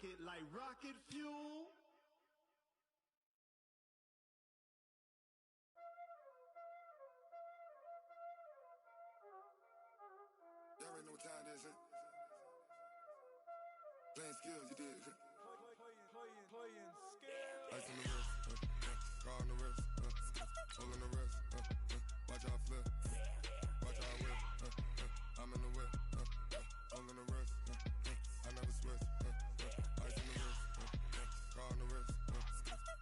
it like rocket fuel. Y'all already know what time it is, huh? Playing skills, you did. Playing skills. Ice on the wrist, car on the wrist, pull on the wrist, watch how I flip, watch how I whip, I'm in the whip, pull on the wrist, I never switch, ice on the wrist, car on the wrist,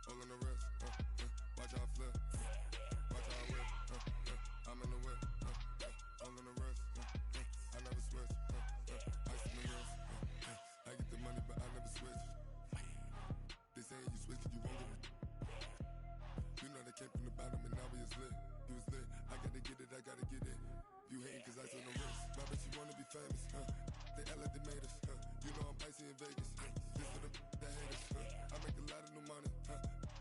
pull on the wrist, watch how I flip, watch how I whip, I'm in the whip, pull on the wrist, I never switch, ice on the wrist, I get the money but I never switch. They saying you switch 'cause you won't get it. You know they came from the bottom and now we is lit. You was lit, I gotta get it, I gotta get it. You hating 'cause ice on the wrist. My bitch, you wanna be famous, They act like they made us, You know I'm icy in Vegas, This for the that hate us, I make a lot of new money,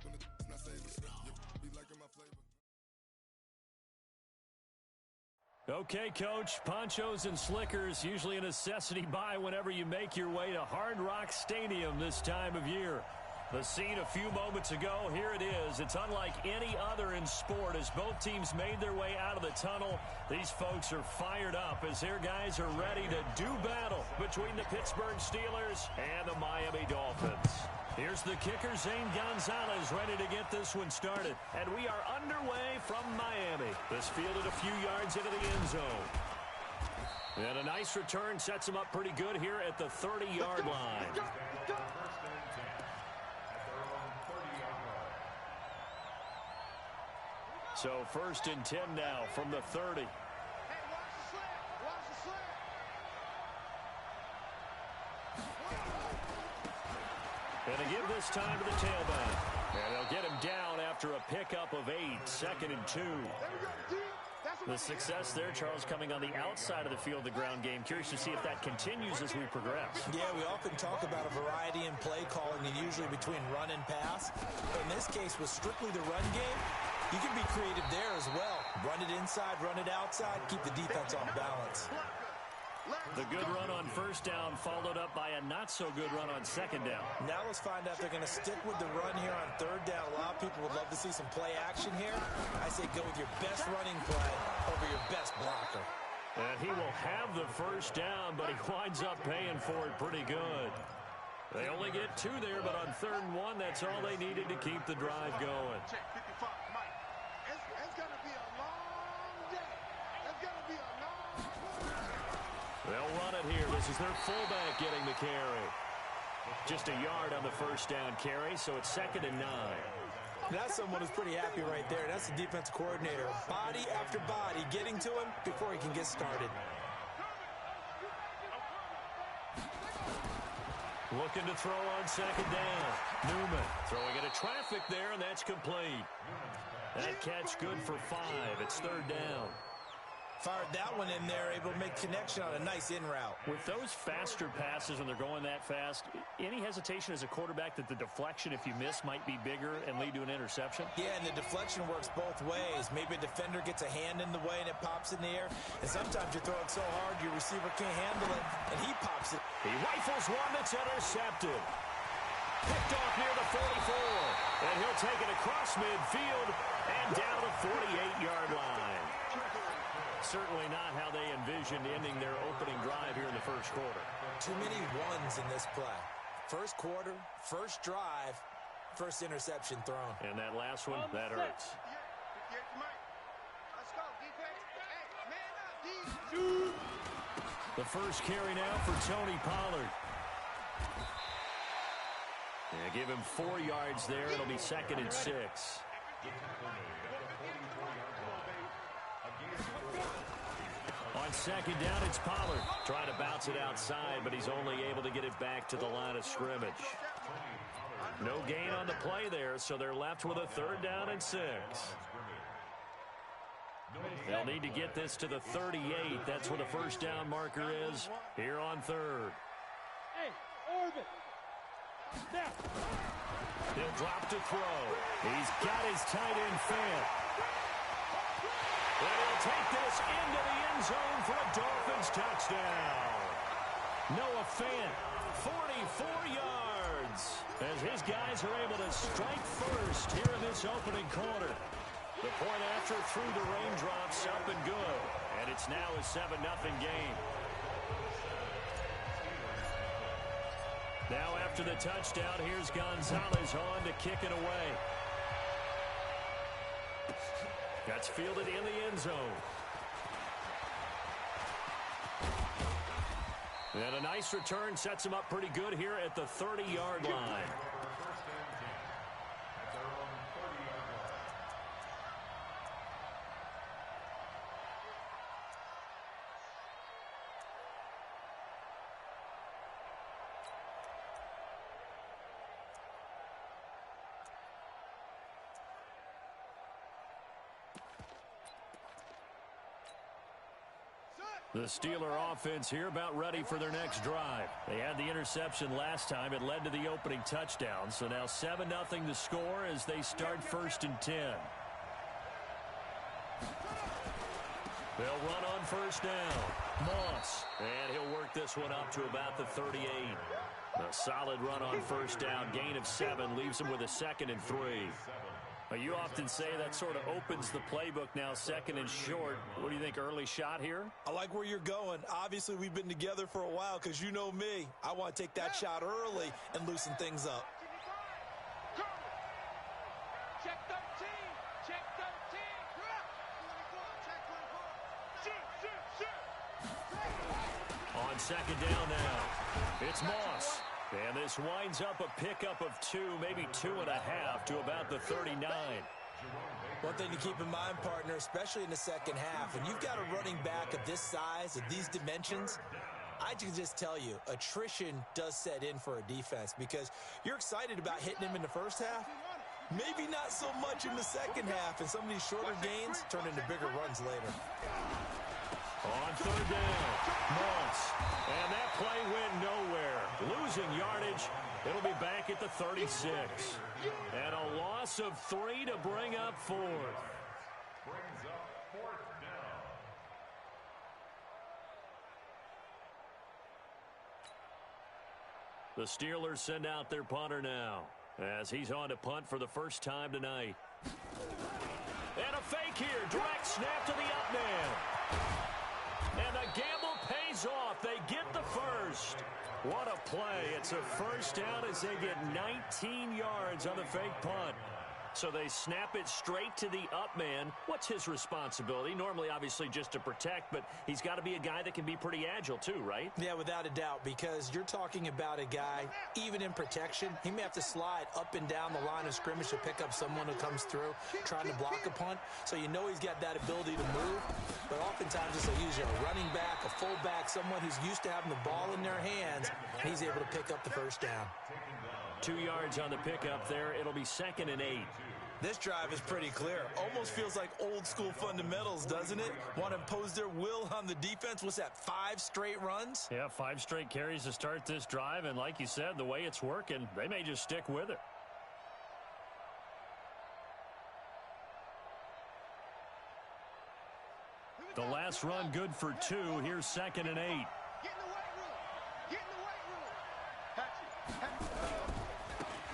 When the not savers, You be liking my flavor. Okay, Coach, ponchos and slickers, usually a necessity buy whenever you make your way to Hard Rock Stadium this time of year. The scene a few moments ago, here it is. It's unlike any other in sport as both teams made their way out of the tunnel. These folks are fired up as their guys are ready to do battle between the Pittsburgh Steelers and the Miami Dolphins. Here's the kicker, Zane Gonzalez, ready to get this one started. And we are underway from Miami. This fielded a few yards into the end zone. And a nice return sets him up pretty good here at the 30-yard line. So 1st and 10 now from the 30. Hey, watch the slant. Watch the slant. And they give this time to the tailback. And they'll get him down after a pickup of 8, 2nd and 2. The success there, Charles, coming on the outside of the field, the ground game. Curious to see if that continues as we progress. Yeah, we often talk about a variety in play calling and usually between run and pass. In this case, with strictly the run game, you can be creative there as well. Run it inside, run it outside, keep the defense off balance. The good run on 1st down followed up by a not-so-good run on 2nd down. Now let's find out if they're going to stick with the run here on 3rd down. A lot of people would love to see some play action here. I say go with your best running play over your best blocker. And he will have the 1st down, but he winds up paying for it pretty good. They only get 2 there, but on 3rd and 1, that's all they needed to keep the drive going. Check 55, Mike. It's going to be a long day. It's going to be a long They'll run it here. This is their fullback getting the carry. Just a yard on the 1st down carry, so it's 2nd and 9. That's someone who's pretty happy right there. That's the defense coordinator. Body after body getting to him before he can get started. Looking to throw on 2nd down. Newman throwing into traffic there, and that's complete. That catch good for 5. It's 3rd down. Fired that one in there, able to make connection on a nice in route. With those faster passes when they're going that fast, any hesitation as a quarterback that the deflection, if you miss, might be bigger and lead to an interception? Yeah, and the deflection works both ways. Maybe a defender gets a hand in the way and it pops in the air. And sometimes you throw it so hard your receiver can't handle it, and he pops it. He rifles one that's intercepted. Picked off near the 44. And he'll take it across midfield and down the 48-yard line. Certainly not how they envisioned ending their opening drive here in the 1st quarter. Too many ones in this play. 1st quarter, 1st drive, 1st interception thrown. And that last one, that hurts. Let's go, defense. Hey, man up, The 1st carry now for Tony Pollard. Yeah, give him 4 yards there. It'll be 2nd and 6. On 2nd down, it's Pollard. Trying to bounce it outside, but he's only able to get it back to the line of scrimmage. No gain on the play there, so they're left with a 3rd down and 6. They'll need to get this to the 38. That's where the 1st down marker is here on 3rd. Hey, orbit. Snap. He'll drop to throw. He's got his tight end Fant. And he'll take this into the end zone for a Dolphins touchdown. Noah Fant, 44 yards. these guys are able to strike first here in this opening quarter. The point after through the raindrops, up and good. And it's now a 7-0 game. Now after the touchdown, here's Gonzalez on to kick it away. That's fielded in the end zone. And a nice return sets him up pretty good here at the 30-yard line. The Steeler offense here about ready for their next drive. They had the interception last time. It led to the opening touchdown. So now 7-0 to score as they start 1st and 10. They'll run on 1st down. Moss. And he'll work this one up to about the 38. A solid run on 1st down. Gain of 7 leaves him with a 2nd and 3. You often say that sort of opens the playbook now, 2nd and short. What do you think, early shot here? I like where you're going. Obviously, we've been together for a while because you know me. I want to take that shot early and loosen things up. Check 13. Check 13. On 2nd down now, it's Moss. And this winds up a pickup of 2, maybe 2.5 to about the 39. One thing to keep in mind, partner, especially in the second half, when you've got a running back of this size, of these dimensions, I can just tell you, attrition does set in for a defense because you're excited about hitting him in the first half. Maybe not so much in the second half, and some of these shorter gains turn into bigger runs later. On 3rd down, Moss. And that play went nowhere. Losing yardage. It'll be back at the 36. And a loss of 3 to bring up 4th. Brings up 4th down. The Steelers send out their punter now as he's on to punt for the first time tonight. And a fake here. Direct snap to the up man. And the gamble pays off. They get the first. What a play. It's a first down as they get 19 yards on the fake punt. So they snap it straight to the up man. What's his responsibility? Normally, obviously, just to protect, but he's got to be a guy that can be pretty agile too, right? Yeah, without a doubt, because you're talking about a guy, even in protection, he may have to slide up and down the line of scrimmage to pick up someone who comes through trying to block a punt. So you know he's got that ability to move, but oftentimes it's usually a running back, a fullback, someone who's used to having the ball in their hands, and he's able to pick up the first down. 2 yards on the pickup there. It'll be 2nd and 8. This drive is pretty clear. Almost feels like old school fundamentals, doesn't it? Want to impose their will on the defense. What's that, 5 straight runs? Yeah, 5 straight carries to start this drive. And like you said, the way it's working, they may just stick with it. The last run good for 2. Here's 2nd and 8. Get in the weight room. Get in the weight room. Patch it.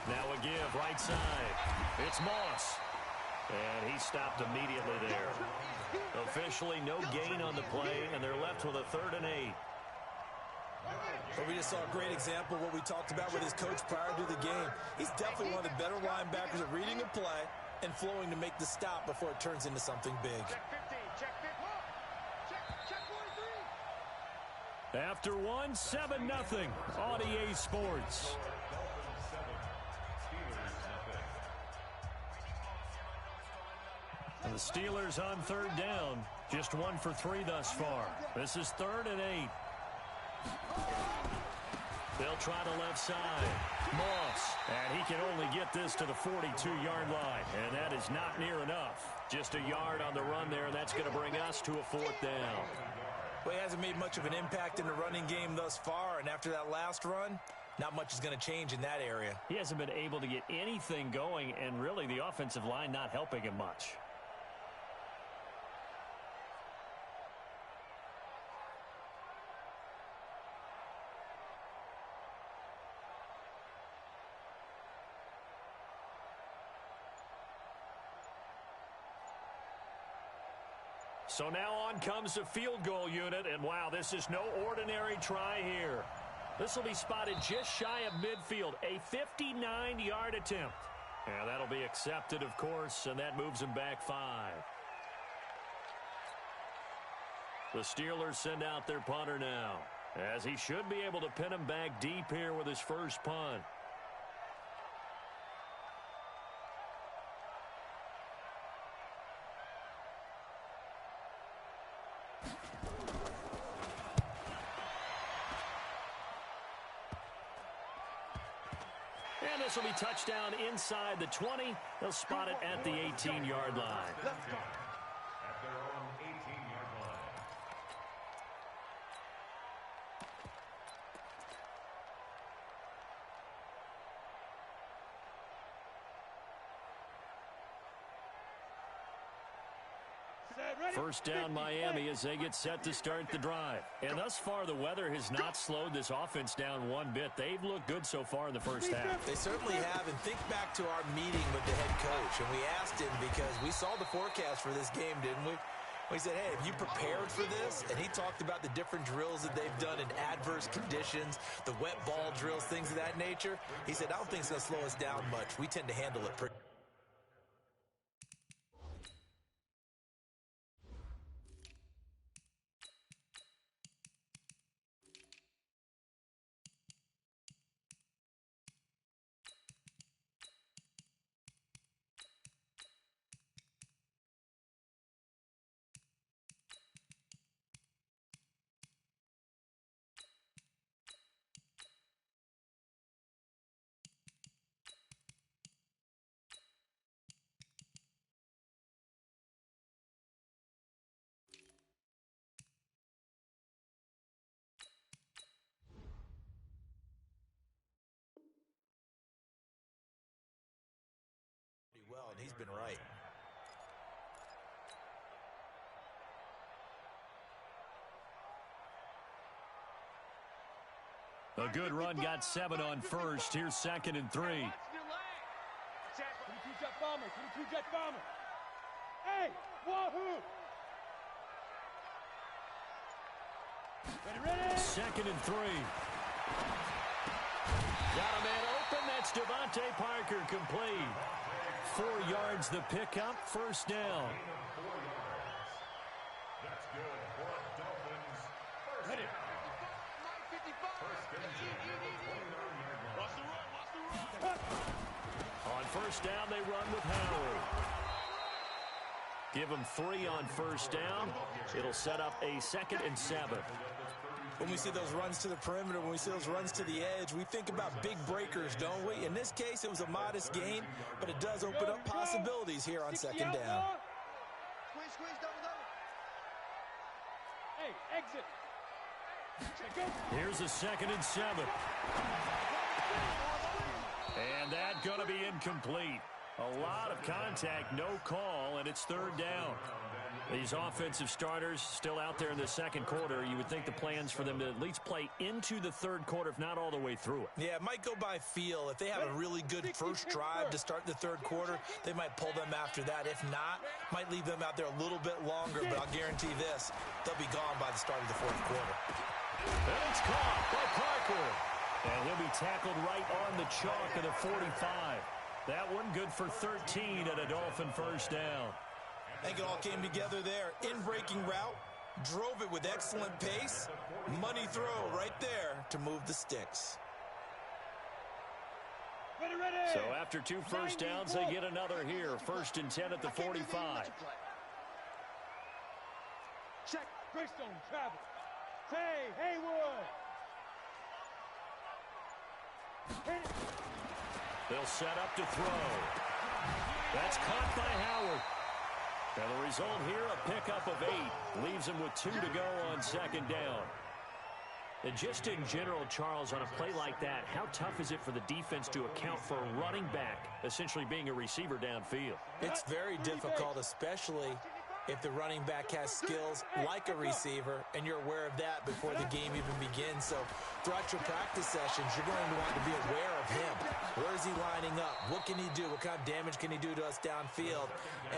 Now a give, right side. It's Moss. And he stopped immediately there. Officially no gain on the play, and they're left with a 3rd and 8. Well, we just saw a great example of what we talked about with his coach prior to the game. He's definitely one of the better linebackers at reading a play and flowing to make the stop before it turns into something big. Check 15. Check 15. Check 43. After 1, 7-0 on EA Sports. The Steelers on 3rd down. Just 1 for 3 thus far. This is 3rd and 8. They'll try the left side. Moss. And he can only get this to the 42-yard line. And that is not near enough. Just a yard on the run there. That's going to bring us to a 4th down. Well, he hasn't made much of an impact in the running game thus far. And after that last run, not much is going to change in that area. He hasn't been able to get anything going. And really, the offensive line not helping him much. So now on comes the field goal unit, and wow, this is no ordinary try here. This will be spotted just shy of midfield, a 59-yard attempt. And that'll be accepted, of course, and that moves him back 5. The Steelers send out their punter now, as he should be able to pin him back deep here with his first punt. And this will be touchdown inside the 20. They'll spot it at the 18-yard line. Let's go. At their own 18-yard line. First down Miami as they get set to start the drive. And thus far, the weather has not slowed this offense down one bit. They've looked good so far in the first half. They certainly have. And think back to our meeting with the head coach. And we asked him because we saw the forecast for this game, didn't we? We said, hey, have you prepared for this? And he talked about the different drills that they've done in adverse conditions, the wet ball drills, things of that nature. He said, I don't think it's going to slow us down much. We tend to handle it pretty. well, and he's been right. A good run got 7 on first. Here's 2nd and 3. 22 jet bomber, 22 jet bomber. Hey, wahoo! Ready. 2nd and 3. Got a man open. That's Devontae Parker complete. 4 yards the pickup. First down. That's good for Dolphins. First Ready. down. First and 10. On first down, they run with Howard. Give him 3 on first down. It'll set up a 2nd and 7. When we see those runs to the perimeter, when we see those runs to the edge, we think about big breakers, don't we? In this case, it was a modest gain, but it does open up possibilities here on 2nd down. Squeeze, double. Hey, exit. Here's a 2nd and 7. And that going to be incomplete. A lot of contact, no call, and it's 3rd down. These offensive starters still out there in the second quarter. You would think the plans for them to at least play into the 3rd quarter, if not all the way through it. Yeah, it might go by feel. If they have a really good first drive to start the 3rd quarter, they might pull them after that. If not, might leave them out there a little bit longer, but I'll guarantee this, they'll be gone by the start of the 4th quarter. And it's caught by Parker. And he'll be tackled right on the chalk of the 45. That one good for 13 at a Dolphin first down. I think it all came together there. In-breaking route, drove it with excellent pace. Money throw right there to move the sticks. Ready. So after 2 first downs, they get another here. 1st and 10 at the 45. Check. Greystone, travel. Hey, Haywood. They'll set up to throw. That's caught by Howard. And the result here, a pickup of 8. Leaves him with 2 to go on 2nd down. And just in general, Charles, on a play like that, how tough is it for the defense to account for a running back essentially being a receiver downfield? It's very difficult, especially if the running back has skills like a receiver, and you're aware of that before the game even begins. So throughout your practice sessions, you're going to want to be aware of him. Where is he lining up? What can he do? What kind of damage can he do to us downfield?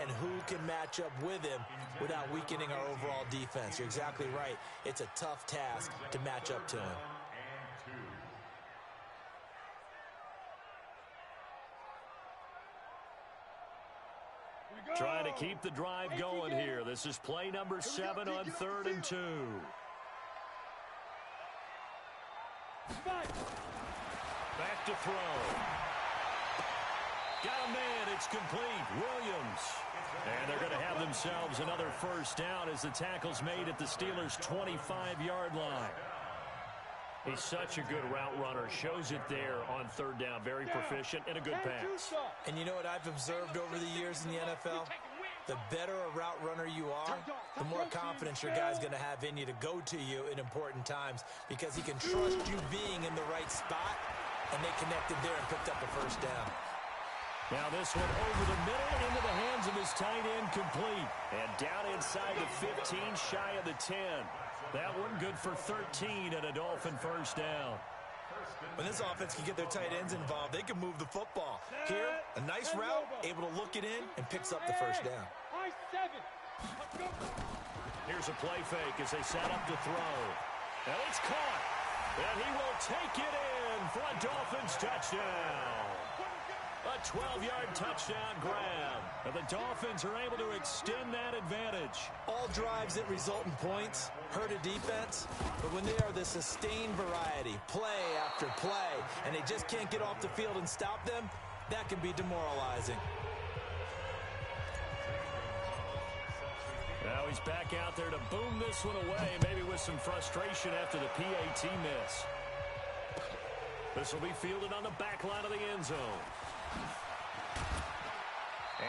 And who can match up with him without weakening our overall defense? You're exactly right. It's a tough task to match up to him. Trying to keep the drive going here. This is play number 7 on 3rd and 2. Back to throw. Got a man. It's complete. Williams. And they're going to have themselves another first down as the tackle's made at the Steelers' 25-yard line. He's such a good route runner. Shows it there on 3rd down. Very proficient and a good pass. And you know what I've observed over the years in the NFL? The better a route runner you are, the more confidence your guy's going to have in you to go to you in important times because he can trust you being in the right spot, and they connected there and picked up a first down. Now this one over the middle into the hands of his tight end, complete. And down inside the 15, shy of the 10. That one good for 13 and a Dolphin first down. When this offense can get their tight ends involved, they can move the football. Here, a nice route, able to look it in, and picks up the first down. Here's a play fake as they set up to throw. And it's caught. And he will take it in for a Dolphins touchdown. A 12-yard touchdown grab. And the Dolphins are able to extend that advantage. All drives that result in points hurt a defense, but when they are the sustained variety, play after play, and they just can't get off the field and stop them, that can be demoralizing. Now he's back out there to boom this one away, maybe with some frustration after the PAT miss. This will be fielded on the back line of the end zone.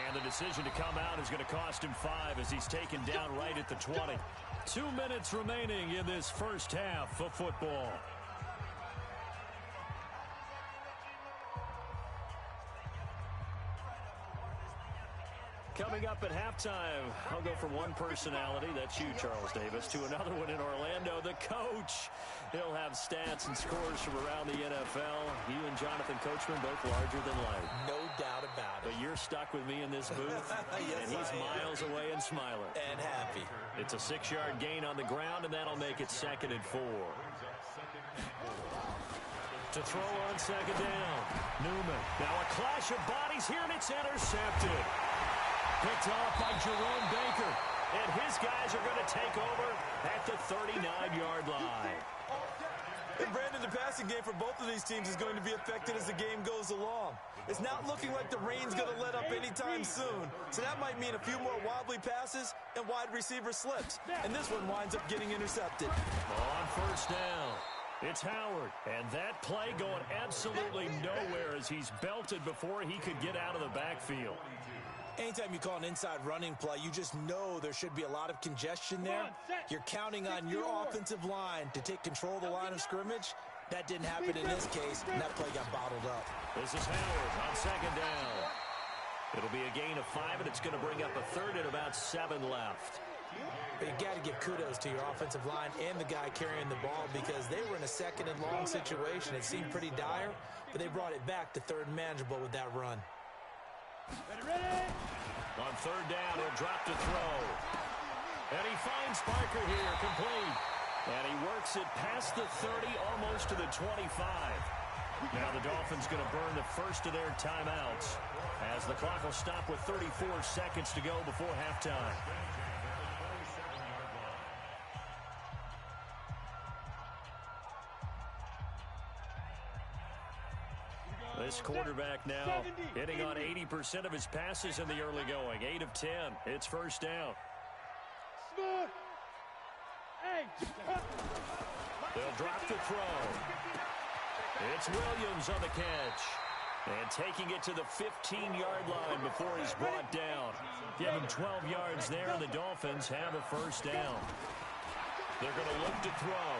And the decision to come out is going to cost him 5 as he's taken down right at the 20. 2 minutes remaining in this first half of football. Coming up at halftime, I'll go from one personality, that's you, Charles Davis, to another one in Orlando, the coach. He'll have stats and scores from around the NFL. You and Jonathan Coachman both larger than life. No doubt about it. But you're stuck with me in this booth, yes, and he's miles away and smiling. And happy. It's a 6-yard gain on the ground, and that'll make it 2nd and 4. To throw on 2nd down, Newman. Now a clash of bodies here, and it's intercepted. Picked off by Jerome Baker. And his guys are going to take over at the 39-yard line. And Brandon, the passing game for both of these teams is going to be affected as the game goes along. It's not looking like the rain's going to let up anytime soon. So that might mean a few more wobbly passes and wide receiver slips. And this one winds up getting intercepted. On first down, it's Howard. And that play going absolutely nowhere as he's belted before he could get out of the backfield. Anytime you call an inside running play, you just know there should be a lot of congestion there. You're counting on your offensive line to take control of the line of scrimmage. That didn't happen in this case, and that play got bottled up. This is Howard on 2nd down. It'll be a gain of 5, and it's going to bring up a 3rd and about 7 left. But you got to give kudos to your offensive line and the guy carrying the ball because they were in a 2nd and long situation. It seemed pretty dire, but they brought it back to 3rd and manageable with that run. Ready? On 3rd down, he'll drop to throw. And he finds Parker here, complete. And he works it past the 30, almost to the 25. Now the Dolphins going to burn the first of their timeouts as the clock will stop with 34 seconds to go before halftime. This quarterback now hitting on 80% of his passes in the early going. 8 of 10. It's first down. They'll drop to throw. It's Williams on the catch. And taking it to the 15-yard line before he's brought down. Give him 12 yards there, and the Dolphins have a first down. They're going to look to throw.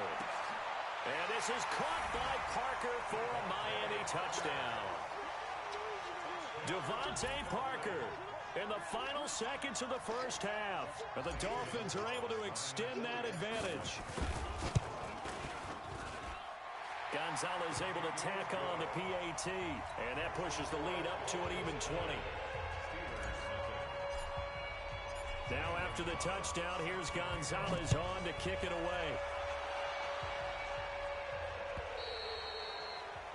And this is caught by Parker for a Miami touchdown. Devontae Parker in the final seconds of the first half. And the Dolphins are able to extend that advantage. Gonzalez able to tack on the PAT, and that pushes the lead up to an even 20. Now after the touchdown, here's Gonzalez on to kick it away.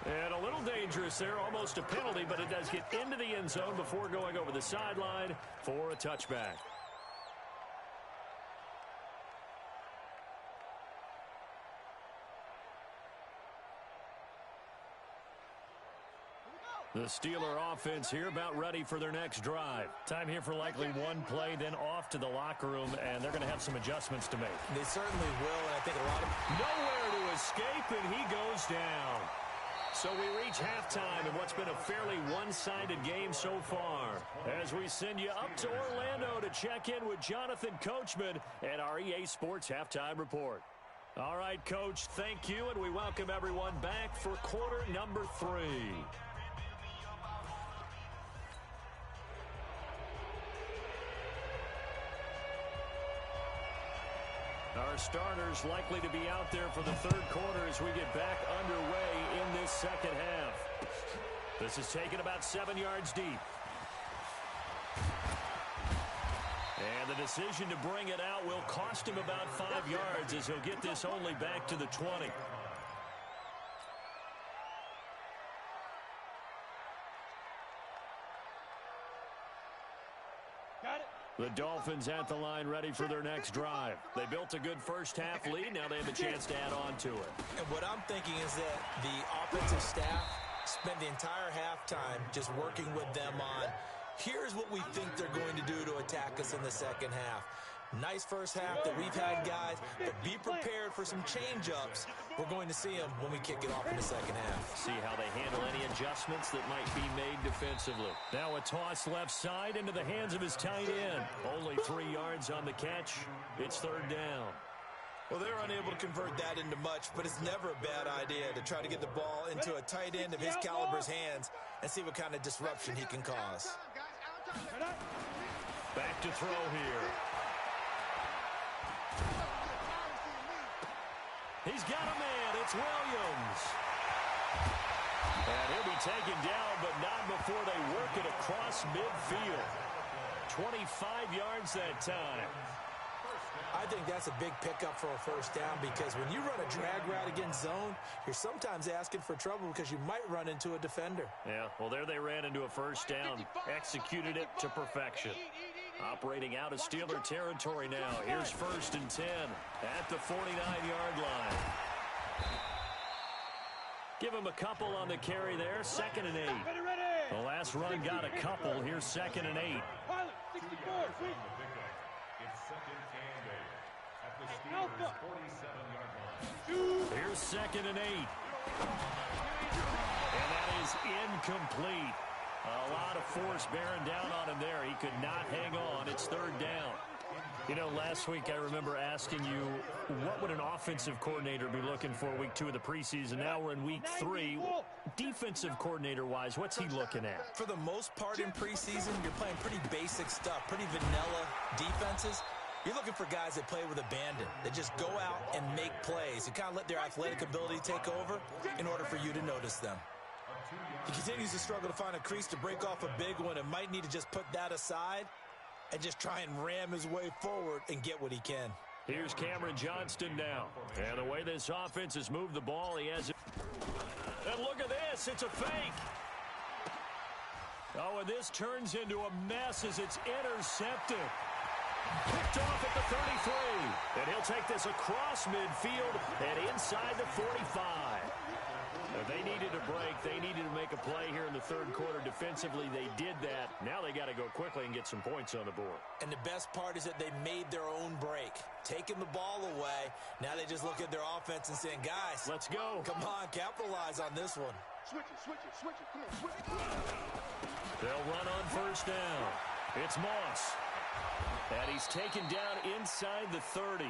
And a little dangerous there, almost a penalty, but it does get into the end zone before going over the sideline for a touchback. The Steeler offense here about ready for their next drive. Time here for likely one play, then off to the locker room, and they're going to have some adjustments to make. They certainly will, and I think a lot of... Nowhere to escape, and he goes down. So we reach halftime in what's been a fairly one-sided game so far, as we send you up to Orlando to check in with Jonathan Coachman at our EA Sports Halftime Report. All right, Coach, thank you, and we welcome everyone back for quarter number 3. Our starters likely to be out there for the third quarter as we get back underway in this second half. This is taken about 7 yards deep. And the decision to bring it out will cost him about 5 yards as he'll get this only back to the 20. The Dolphins at the line ready for their next drive. They built a good first half lead. Now they have a chance to add on to it. And what I'm thinking is that the offensive staff spent the entire halftime just working with them on, here's what we think they're going to do to attack us in the second half. Nice first half that we've had, guys, but be prepared for some change-ups. We're going to see them when we kick it off in the second half. See how they handle any adjustments that might be made defensively. Now a toss left side into the hands of his tight end. Only 3 yards on the catch. It's third down. Well, they're unable to convert that into much, but it's never a bad idea to try to get the ball into a tight end of his caliber's hands and see what kind of disruption he can cause. Back to throw here. He's got a man. It's Williams. And he'll be taken down, but not before they work it across midfield. 25 yards that time. I think that's a big pickup for a first down because when you run a drag route against zone, you're sometimes asking for trouble because you might run into a defender. Yeah, well, there they ran into a first down. Executed it to perfection. Operating out of Steeler territory now. Here's 1st and 10 at the 49-yard line. Give him a couple on the carry there. 2nd and 8. The last run got a couple. Here's 2nd and 8. It's 2nd and 8 at the Steelers' 47-yard line. Here's 2nd and 8. And that is incomplete. A lot of force bearing down on him there. He could not hang on. It's third down. You know, last week I remember asking you, what would an offensive coordinator be looking for week 2 of the preseason? Now we're in week 3. Defensive coordinator-wise, what's he looking at? For the most part in preseason, you're playing pretty basic stuff, pretty vanilla defenses. You're looking for guys that play with abandon, that just go out and make plays and kind of let their athletic ability take over in order for you to notice them. He continues to struggle to find a crease to break off a big one and might need to just put that aside and just try and ram his way forward and get what he can. Here's Cameron Johnston now. And the way this offense has moved the ball, he has it. And look at this. It's a fake. Oh, and this turns into a mess as it's intercepted. Picked off at the 33. And he'll take this across midfield and inside the 45. They needed a break. They needed to make a play here in the third quarter. Defensively, they did that. Now they got to go quickly and get some points on the board. And the best part is that they made their own break. Taking the ball away. Now they just look at their offense and saying, guys, let's go. Come on, capitalize on this one. Switch it. Come on, switch it. They'll run on first down. It's Moss. And he's taken down inside the 30.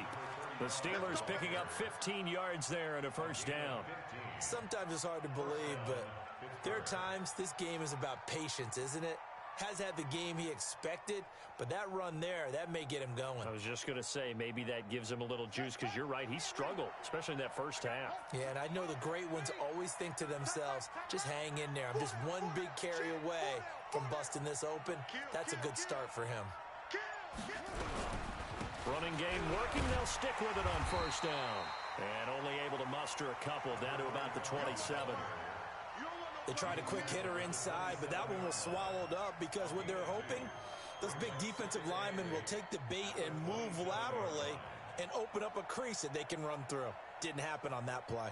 The Steelers picking up 15 yards there and a first down. Sometimes it's hard to believe, but there are times this game is about patience, isn't it? has had the game he expected, but that run there, that may get him going. I was just going to say, maybe that gives him a little juice, because you're right, he struggled, especially in that first half. Yeah, and I know the great ones always think to themselves, just hang in there. I'm just one big carry away from busting this open. That's a good start for him. Running game working. They'll stick with it on first down. And only able to muster a couple down to about the 27. They tried a quick hitter inside, but that one was swallowed up because what they're hoping, those big defensive linemen will take the bait and move laterally and open up a crease that they can run through. Didn't happen on that play.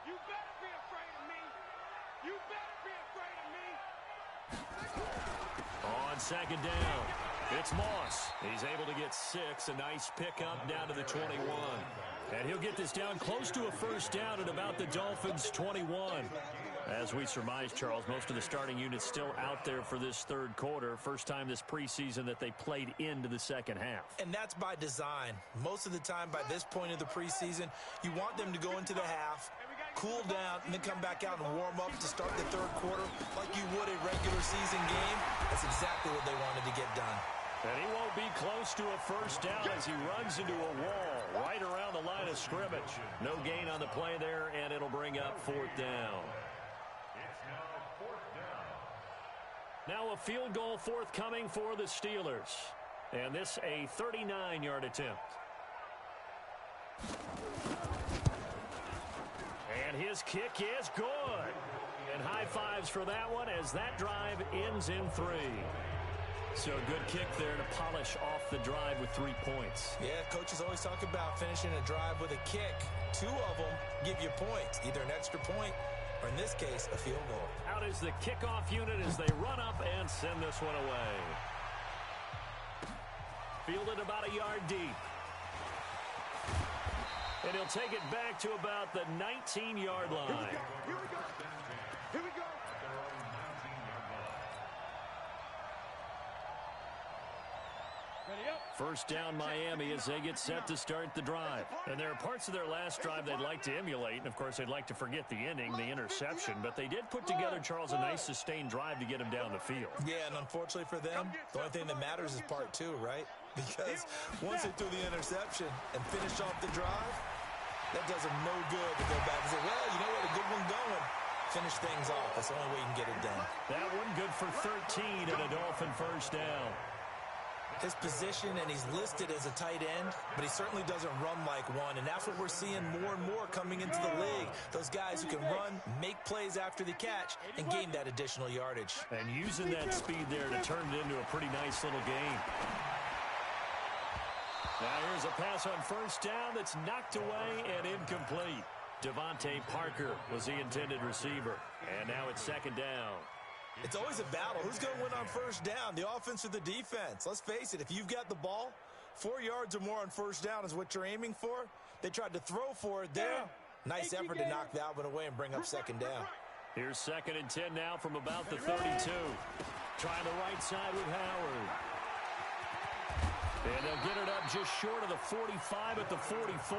You better be afraid of me. You better be afraid of me. On second down, it's Moss. He's able to get 6. A nice pickup down to the 21. And he'll get this down close to a first down at about the Dolphins' 21. As we surmise, Charles, most of the starting units still out there for this third quarter. First time this preseason that they played into the second half. And that's by design. Most of the time by this point of the preseason, you want them to go into the half, cool down, and then come back out and warm up to start the third quarter like you would a regular season game. That's exactly what they wanted to get done. And he won't be close to a first down as he runs into a wall right around the line of scrimmage. No gain on the play there, and it'll bring up fourth down. It's now fourth down. Now a field goal forthcoming for the Steelers. And this a 39-yard attempt. And his kick is good. And high fives for that one as that drive ends in 3. So a good kick there to polish off the drive with 3 points. Yeah, coaches always talk about finishing a drive with a kick. 2 of them give you points, either an extra point or, in this case, a field goal. Out is the kickoff unit as they run up and send this one away. Fielded about a yard deep. And he'll take it back to about the 19-yard line. Here we go. Here we go. First down Miami as they get set to start the drive. And there are parts of their last drive they'd like to emulate. And, of course, they'd like to forget the ending, the interception. But they did put together, Charles, a nice sustained drive to get him down the field. Yeah, and unfortunately for them, the only thing that matters is part 2, right? Because once they threw the interception and finished off the drive, that does them no good to go back and say, well, you know what, a good one going. Finish things off. That's the only way you can get it done. That one good for 13 and a Dolphin first down. His position, and he's listed as a tight end, but he certainly doesn't run like one, and that's what we're seeing more and more coming into the league. Those guys who can run, make plays after the catch, and gain that additional yardage. And using that speed there to turn it into a pretty nice little game. Now here's a pass on first down that's knocked away and incomplete. Devontae Parker was the intended receiver. And now it's second down. It's always a battle. Who's going to win on first down, the offense or the defense? Let's face it, if you've got the ball, 4 yards or more on first down is what you're aiming for. They tried to throw for it there. Nice effort to knock that one away and bring up second down. Here's 2nd and 10 now from about the 32. Trying the right side with Howard. And they'll get it up just short of the 45 at the 44.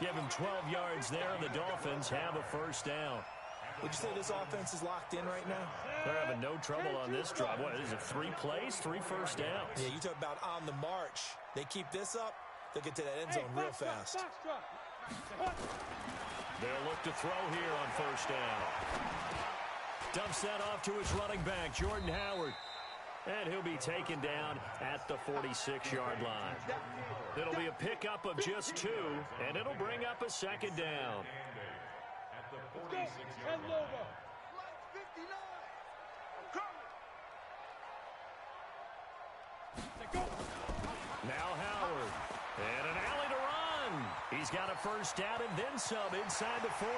Give him 12 yards there, and the Dolphins have a first down. Would you say this offense is locked in right now? They're having no trouble on this drive. What is it, 3 plays, 3 first downs? Yeah, you talk about on the march. They keep this up, they'll get to that end zone real fast. They'll look to throw here on first down. Dumps that off to his running back, Jordan Howard. And he'll be taken down at the 46-yard line. It'll be a pickup of just 2, and it'll bring up a second down. At the 46-yard line. Now Howard. And an alley to run. He's got a first down and then some inside the 40.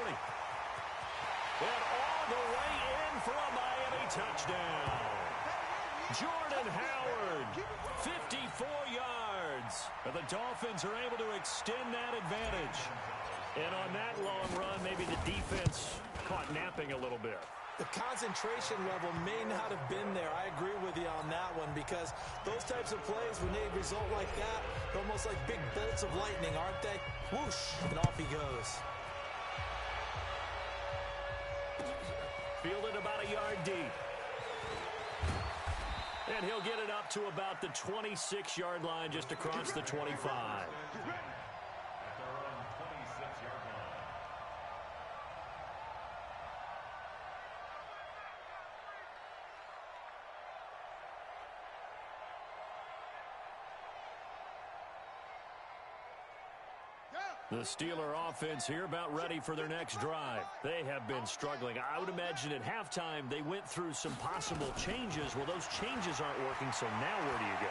And all the way in for a Miami touchdown. Jordan Howard, 54 yards. And the Dolphins are able to extend that advantage. And on that long run, maybe the defense caught napping a little bit. The concentration level may not have been there. I agree with you on that one because those types of plays, when they result like that, they're almost like big bolts of lightning, aren't they? Whoosh, and off he goes. Fielded deep. And he'll get it up to about the 26-yard line, just across the 25. The Steeler offense here about ready for their next drive. They have been struggling. I would imagine at halftime they went through some possible changes. Well, those changes aren't working, so now where do you go?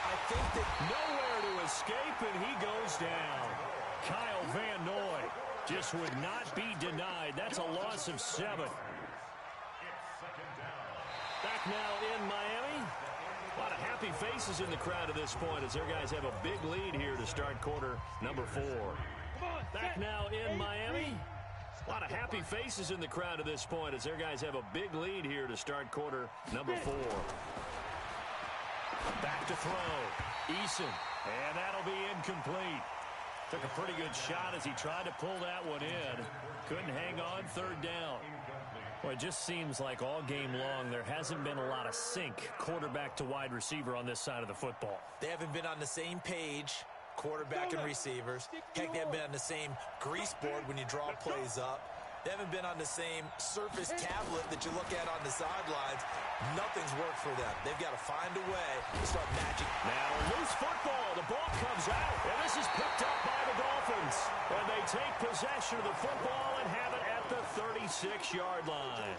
I think that nowhere to escape, and he goes down. Kyle Van Noy just would not be denied. That's a loss of 7. Back now in Miami. A lot of happy faces in the crowd at this point as their guys have a big lead here to start quarter number 4. Back now in Miami. A lot of happy faces in the crowd at this point as their guys have a big lead here to start quarter number 4. Back to throw. Eason. And that'll be incomplete. Took a pretty good shot as he tried to pull that one in. Couldn't hang on, 3rd down. Well, it just seems like all game long there hasn't been a lot of sync quarterback to wide receiver on this side of the football. They haven't been on the same page, quarterback and receivers. Heck, they haven't been on the same grease board when you draw plays up. They haven't been on the same surface tablet that you look at on the sidelines. Nothing's worked for them. They've got to find a way to start matching. Now, loose football. The ball comes out, and this is picked up by the Dolphins. And they take possession of the football and have it at the 36-yard line.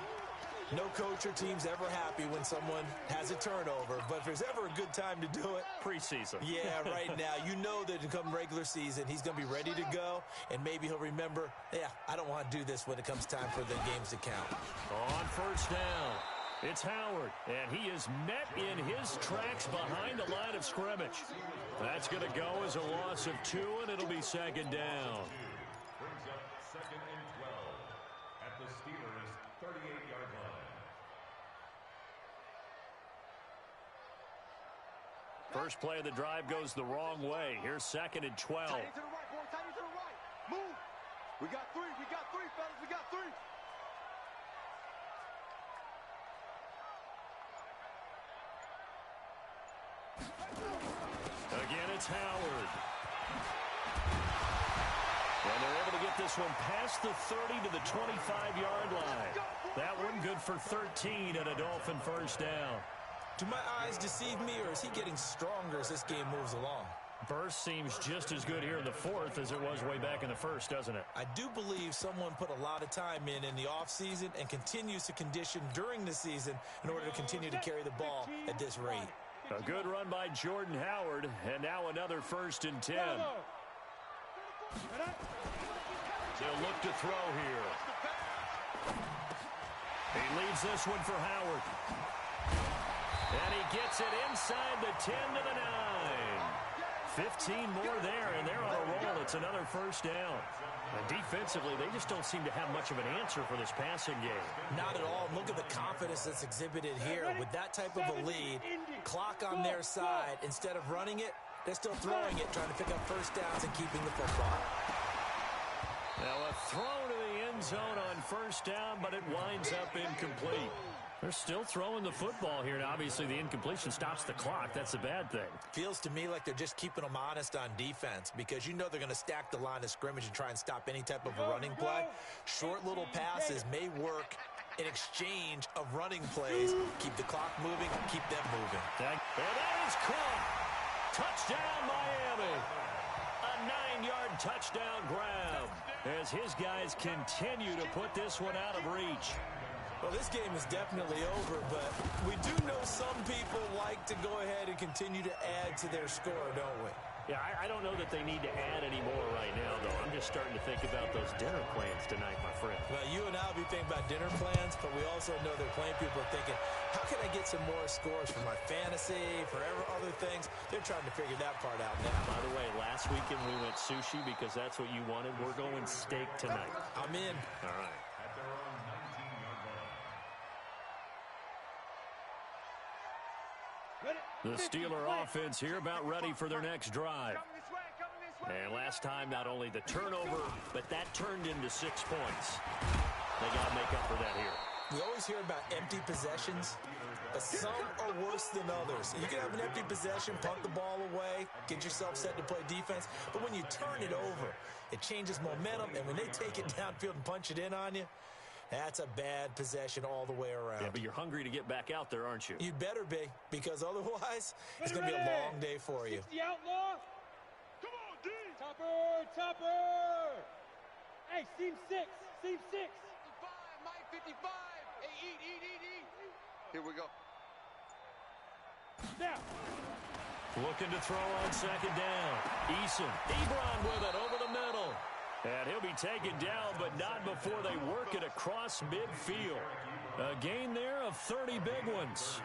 No coach or team's ever happy when someone has a turnover, but if there's ever a good time to do it, preseason. Yeah, right now. You know that come regular season, he's going to be ready to go, and maybe he'll remember, yeah, I don't want to do this when it comes time for the games to count. On 1st down, it's Howard, and he is met in his tracks behind the line of scrimmage. That's going to go as a loss of 2, and it'll be 2nd down. Brings up 2nd and 12 at the Steelers' 38-yard line. First play of the drive goes the wrong way. Here's 2nd and 12. Tight end to the right, boy. Tight end to the right. Move. We got 3. We got 3, fellas. We got 3. Again, it's Howard. And they're able to get this one past the 30 to the 25-yard line. That one good for 13 and a Dolphin 1st down. Do my eyes deceive me, or is he getting stronger as this game moves along? Burst seems just as good here in the 4th as it was way back in the 1st, doesn't it? I do believe someone put a lot of time in the offseason and continues to condition during the season in order to continue to carry the ball at this rate. A good run by Jordan Howard, and now another 1st and 10. They'll look to throw here. He leaves this one for Howard. And he gets it inside the 10 to the 9. 15 more there, and they're on a roll. It's another 1st down. And defensively, they just don't seem to have much of an answer for this passing game. Not at all. Look at the confidence that's exhibited here. With that type of a lead, clock on their side, instead of running it, they're still throwing it, trying to pick up 1st downs and keeping the football. Now a throw to the end zone on 1st down, but it winds up incomplete. They're still throwing the football here, and obviously the incompletion stops the clock. That's a bad thing. Feels to me like they're just keeping them honest on defense because you know they're going to stack the line of scrimmage and try and stop any type of a running play. Short little passes may work in exchange of running plays. Keep the clock moving, keep them moving. And that is caught. Touchdown, Miami. A 9-yard touchdown grab as his guys continue to put this one out of reach. Well, this game is definitely over, but we do know some people like to go ahead and continue to add to their score, don't we? Yeah, I don't know that they need to add any more right now, though. I'm just starting to think about those dinner plans tonight, my friend. Well, you and I will be thinking about dinner plans, but we also know that plenty of people are thinking, how can I get some more scores for my fantasy, for other things? They're trying to figure that part out now. By the way, last weekend we went sushi because that's what you wanted. We're going steak tonight. I'm in. All right. At their own 19-yard line. The Steeler offense here about ready for their next drive. And last time, not only the turnover, but that turned into 6 points. They got to make up for that here. We always hear about empty possessions, but some are worse than others. You can have an empty possession, punt the ball away, get yourself set to play defense, but when you turn it over, it changes momentum, and when they take it downfield and punch it in on you, that's a bad possession all the way around. Yeah, but you're hungry to get back out there, aren't you? You better be, because otherwise, it's going to be a long day for you. 60 outlaw. Come on, D. Topper. Hey, seam 6. 55, Mike, 55. Hey, eat. Here we go. Now. Looking to throw on second down. Ebron with it over the middle. And he'll be taken down, but not before they work it across midfield. A gain there of 30 big ones.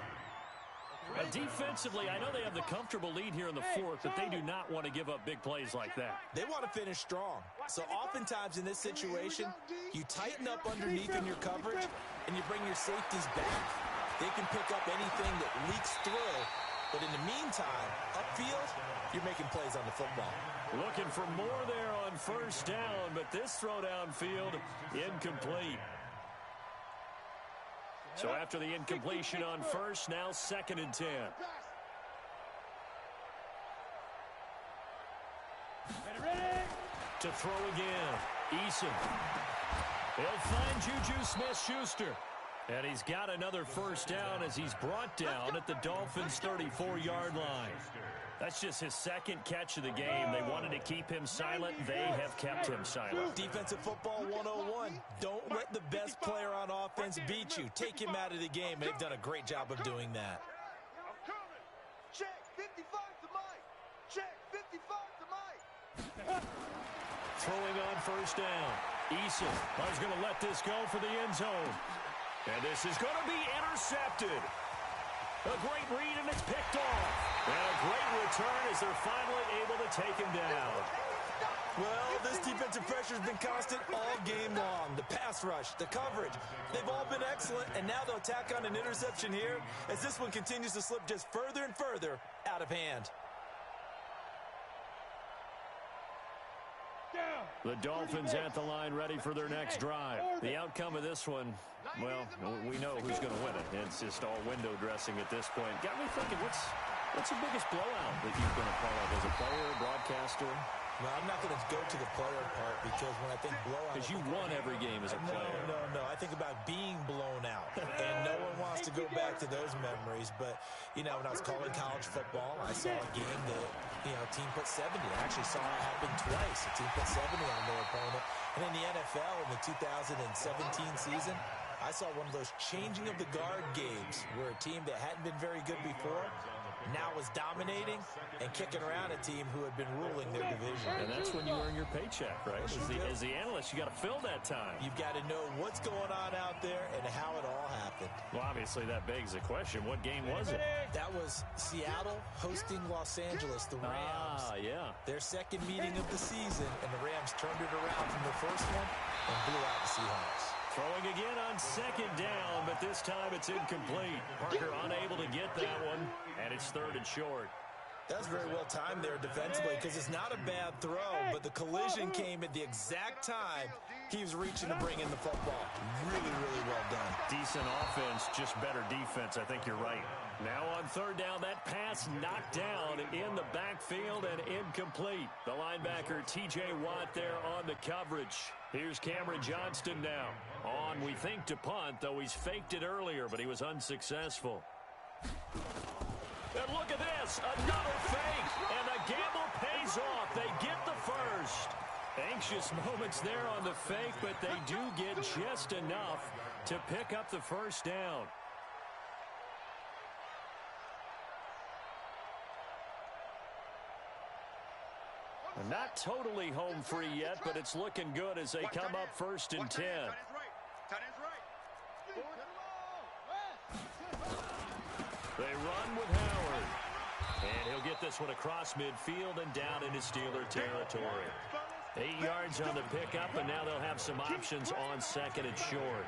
Defensively, I know they have the comfortable lead here in the fourth, but they do not want to give up big plays like that. They want to finish strong. So oftentimes in this situation, you tighten up underneath in your coverage, and you bring your safeties back. They can pick up anything that leaks through. But in the meantime, upfield, you're making plays on the football. Looking for more there on first down, but this throw downfield incomplete. So after the incompletion on first, now 2nd and 10. Ready. To throw again, Eason. He'll find Juju Smith-Schuster. And he's got another first down as he's brought down at the Dolphins' 34-yard line. That's just his 2nd catch of the game. They wanted to keep him silent. They have kept him silent. Defensive football 101. Don't let the best player on offense beat you. Take him out of the game. They've done a great job of doing that. I'm coming. Check 55 to Mike. Check 55 to Mike. Throwing on first down. Eason is going to let this go for the end zone. And this is going to be intercepted. A great read, and it's picked off. And a great return as they're finally able to take him down. Well, this defensive pressure has been constant all game long. The pass rush, the coverage, they've all been excellent, and now they'll tack on an interception here as this one continues to slip just further and further out of hand. The Dolphins at the line ready for their next drive. The outcome of this one, well, we know who's going to win it. It's just all window dressing at this point. Got me thinking, what's the biggest blowout that you've been a part of as a player, broadcaster? Well, I'm not going to go to the player part because when I think blowout... Because you won every game as a player. No. I think about being blown out. And no one wants to go back to those memories. But, you know, when I was calling college football, I saw a game that, you know, a team put 70. I actually saw it happen twice. A team put 70 on their opponent. And in the NFL in the 2017 season, I saw one of those changing of the guard games where a team that hadn't been very good before now was dominating and kicking around a team who had been ruling their division. And that's when you earn your paycheck, right? As the analyst, you got to fill that time. You've got to know what's going on out there and how it all happened. Well, obviously that begs the question, what game was it? That was Seattle hosting Los Angeles, the Rams. Yeah. Their 2nd meeting of the season, and the Rams turned it around from the first one and blew out the Seahawks. Throwing again on 2nd down, but this time it's incomplete. Parker unable to get that one, and it's 3rd and short. That was very well timed there defensively because it's not a bad throw, but the collision came at the exact time he was reaching to bring in the football. Really well done. Decent offense, just better defense. I think you're right. Now on 3rd down, that pass knocked down in the backfield and incomplete. The linebacker, T.J. Watt, there on the coverage. Here's Cameron Johnston now. On, we think, to punt, though he's faked it earlier, but he was unsuccessful. And look at this, another fake, and the gamble pays off. They get the first. Anxious moments there on the fake, but they do get just enough to pick up the first down. Not totally home free yet, but it's looking good as they come up 1st and 10. They run with Howard. And he'll get this one across midfield and down into Steeler territory. 8 yards on the pickup, and now they'll have some options on 2nd and short.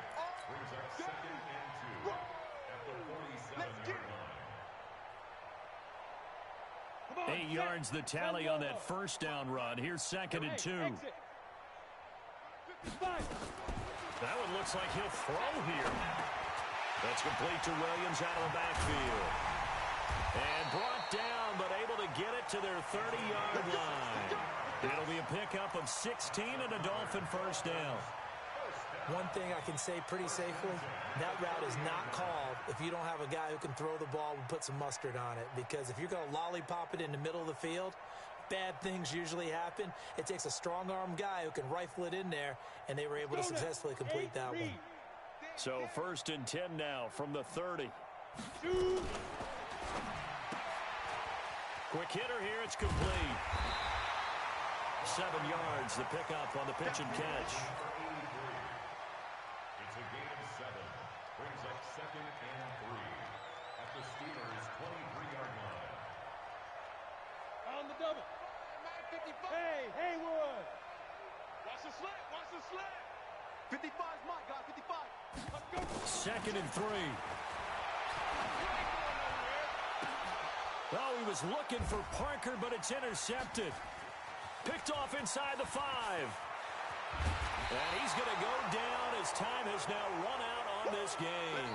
8 yards the tally on that first down run. Here's 2nd and 2. That one looks like he'll throw here. That's complete to Williams out of the backfield. And brought down, but able to get it to their 30-yard line. It'll be a pickup of 16 and a Dolphin first down. One thing I can say pretty safely, that route is not called if you don't have a guy who can throw the ball and put some mustard on it. Because if you're going to lollipop it in the middle of the field, bad things usually happen. It takes a strong-arm guy who can rifle it in there, and they were able to successfully complete that one. So 1st and 10 now from the 30. Quick hitter here, it's complete. 7 yards, the pickup on the pitch and catch. It's a gain of 7. Brings up 2nd and 3 at the Steelers' 23-yard line. On the double. Hey, Haywood. Watch the slant. Watch the slant. 55 is mine, guys. 55. Let's go. 2nd and 3. Oh, he was looking for Parker, but it's intercepted. Picked off inside the 5. And he's going to go down as time has now run out on this game.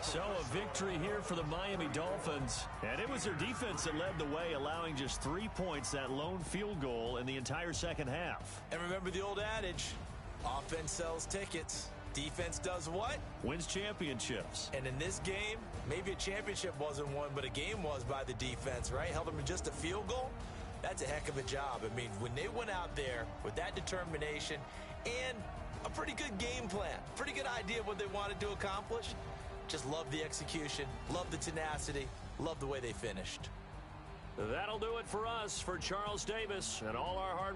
So a victory here for the Miami Dolphins. And it was their defense that led the way, allowing just 3 points, that lone field goal in the entire second half. And remember the old adage, offense sells tickets. Defense does what? Wins championships. And in this game, maybe a championship wasn't won, but a game was by the defense, right? Held them to just a field goal. That's a heck of a job. I mean, when they went out there with that determination and a pretty good game plan, pretty good idea of what they wanted to accomplish, just love the execution, love the tenacity, love the way they finished. That'll do it for us. For Charles Davis and all our hard